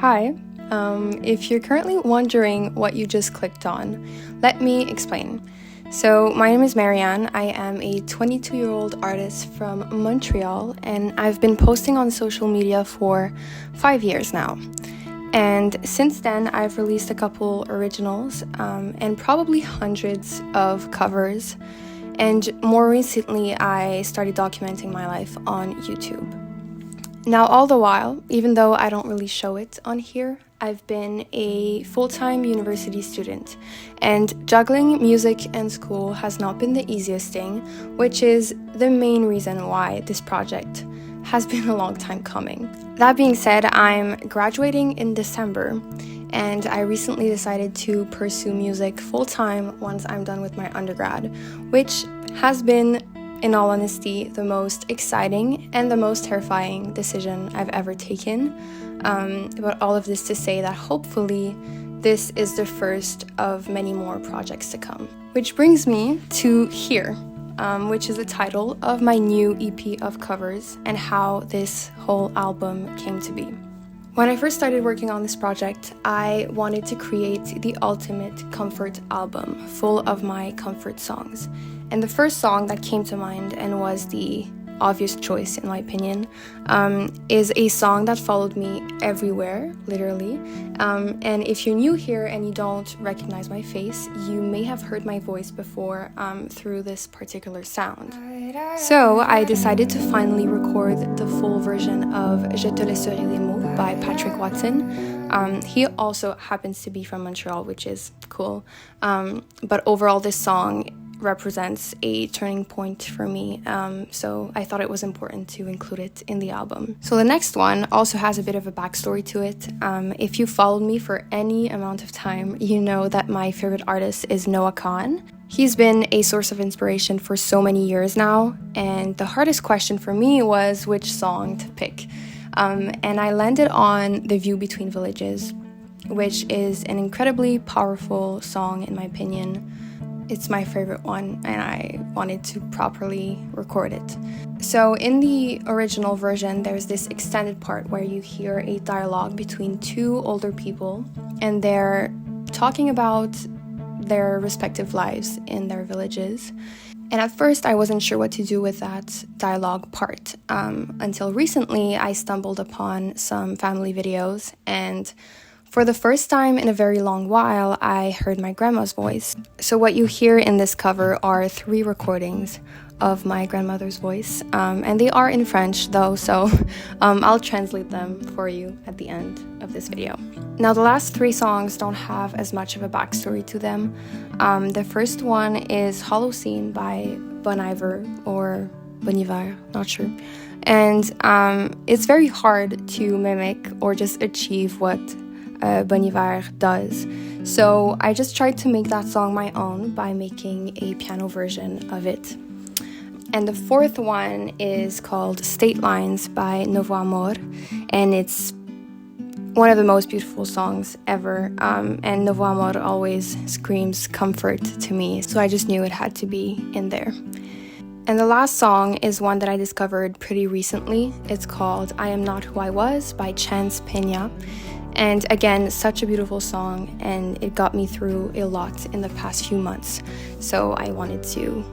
Hi, if you're currently wondering what you just clicked on, let me explain. So, my name is Marianne. I am a 22-year-old artist from Montreal, and I've been posting on social media for 5 years now. And since then, I've released a couple originals and probably hundreds of covers. And more recently, I started documenting my life on YouTube. Now, all the while, even though I don't really show it on here, I've been a full-time university student, and juggling music and school has not been the easiest thing, which is the main reason why this project has been a long time coming. That being said, I'm graduating in December, and I recently decided to pursue music full-time once I'm done with my undergrad, which has been, in all honesty, the most exciting and the most terrifying decision I've ever taken. But all of this to say that hopefully this is the first of many more projects to come. Which brings me to Here, which is the title of my new EP of covers and how this whole album came to be. When I first started working on this project, I wanted to create the ultimate comfort album full of my comfort songs. And the first song that came to mind and was the obvious choice in my opinion is a song that followed me everywhere, literally. And if you're new here and you don't recognize my face, you may have heard my voice before through this particular sound. So I decided to finally record the full version of Je te laisserai les mots by Patrick Watson. He also happens to be from Montreal, which is cool. But overall, this song represents a turning point for me, so I thought it was important to include it in the album. So the next one also has a bit of a backstory to it. If you followed me for any amount of time, you know that my favorite artist is Kahan. He's been a source of inspiration for so many years now, and the hardest question for me was which song to pick. And I landed on The View Between Villages, which is an incredibly powerful song in my opinion. It's my favorite one, and I wanted to properly record it. So in the original version, there's this extended part where you hear a dialogue between two older people, and they're talking about their respective lives in their villages. And at first, I wasn't sure what to do with that dialogue part, until recently I stumbled upon some family videos, and for the first time in a very long while, I heard my grandma's voice. So what you hear in this cover are 3 recordings of my grandmother's voice, and they are in French though, so I'll translate them for you at the end of this video. Now, the last 3 songs don't have as much of a backstory to them. The first one is Holocene by Bon Iver, or Bon Iver, not sure. And it's very hard to mimic or just achieve what Bon Iver does. So I just tried to make that song my own by making a piano version of it. And the fourth one is called State Lines by Novo Amor, and it's one of the most beautiful songs ever. And Novo Amor always screams comfort to me, so I just knew it had to be in there. And the last song is one that I discovered pretty recently. It's called I Am Not Who I Was by Chance Peña. And again, such a beautiful song, and it got me through a lot in the past few months. So I wanted to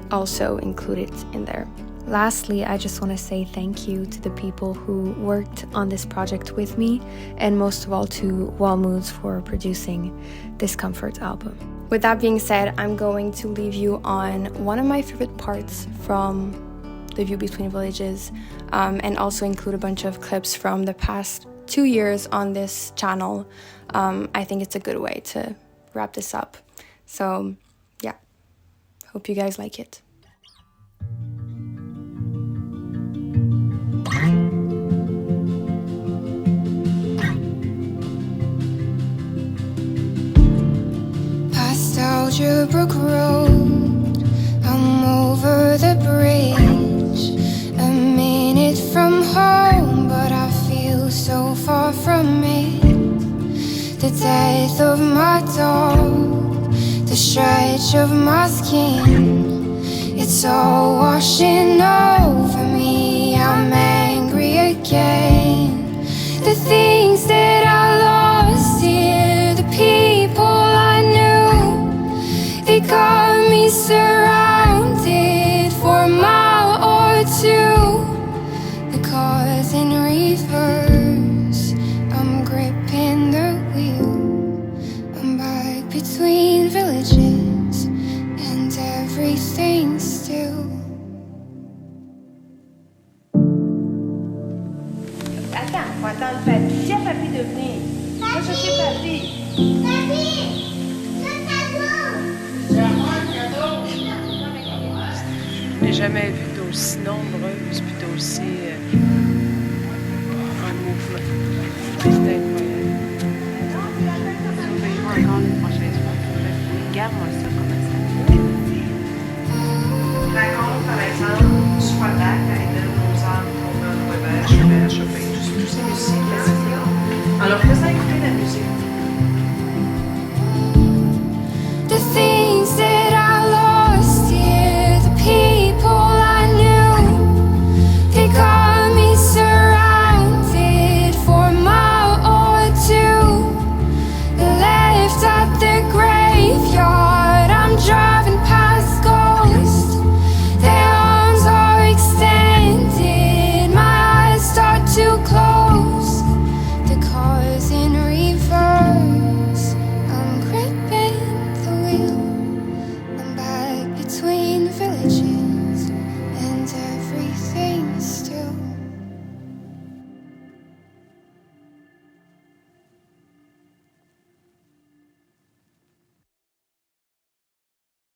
also include it in there. Lastly, I just want to say thank you to the people who worked on this project with me, and most of all to Wall Moods for producing this comfort album. With that being said, I'm going to leave you on one of my favorite parts from The View Between Villages, and also include a bunch of clips from the past 2 years on this channel. I think it's a good way to wrap this up. So yeah, hope you guys like it. Past Algebrook Road, I'm over the bridge, a minute from home, but I feel so far from it. The death of my dog, the stretch of my skin, it's all washing over me. I'm angry again. The the things that I lost here, the people I knew, they got me surrounded for a mile or two. The car's in reverse, I'm gripping the wheel. I'm back between villages and everything's still. Attends, faut attendre Papi. Dis à Papi de venir. Va chercher Papi. Papi, le cadeau. Je n'ai jamais vu d'aussi nombreuses puis d'aussi en mouvement. C'est incroyable. Surveillons encore les prochaines fois. Regarde-moi ça, comment ça fait. Raconte, par exemple, soit là, quand elle donne nos armes, ton revers, cheval, chopin, tous ces musiques classiques. En leur faisant écouter la musique.